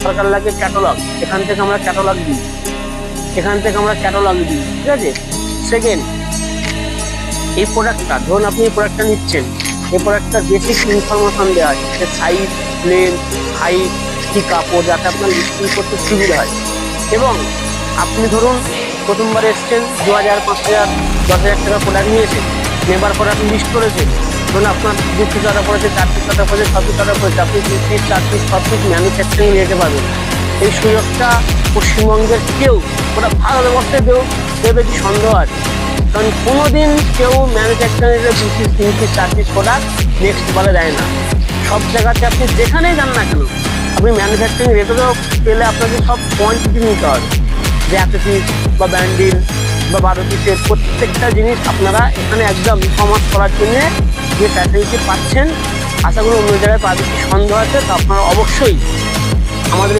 দরকার লাগে ক্যাটালগ, এখান থেকে আমরা ক্যাটালগ দিই, ঠিক আছে। সেকেন্ড, এই প্রোডাক্টটা ধরুন আপনি এই প্রোডাক্টটা নিচ্ছেন, এই প্রোডাক্টটার বেসিক ইনফরমেশন দেওয়া আছে, সাইজ, লেন্থ, হাইট, কি কাপড়, যাতে আপনার লিস্টিং করতে সুবিধা হয়। এবং আপনি ধরুন প্রথমবার এসছেন, 2000, 5000, 10,000 টাকা প্রোডাক্ট নিয়েছেন, নেবার পরে আপনি লিস্ট করেছেন, ধরুন আপনার 2 পিস অর্ডার করেছে, 4 পিস অর্ডার করেছে, 6 পিস অর্ডার করেছে, আপনি 2 পিস, 4 পিস, 6 পিস ম্যানুফ্যাকচারিং নিয়ে যেতে পারবেন। এই সুযোগটা পশ্চিমবঙ্গের কেউ, ওটা ভারতবর্ষে কেউ দেবে কি সন্দেহ আছে? কারণ কোনোদিন কেউ ম্যানুফ্যাকচারিংয়ের 2 piece, 3 piece, 4 piece product next বলে দেয় না। সব জায়গাতে আপনি যেখানেই যান না কেন, আপনি ম্যানুফ্যাকচারিং রেটেও পেলে আপনাকে সব কোয়ান্টিটি নিতে হবে, যে 1 পিস বা ব্যান্ডিল বা 12 পিসের প্রত্যেকটা জিনিস আপনারা এখানে একদম কমার্স করার জন্যে যে ফ্যাসিলিটি পাচ্ছেন, আশা করি অন্য জায়গায় পাবেন কি সন্দেহ আছে, তো আপনারা অবশ্যই আমাদের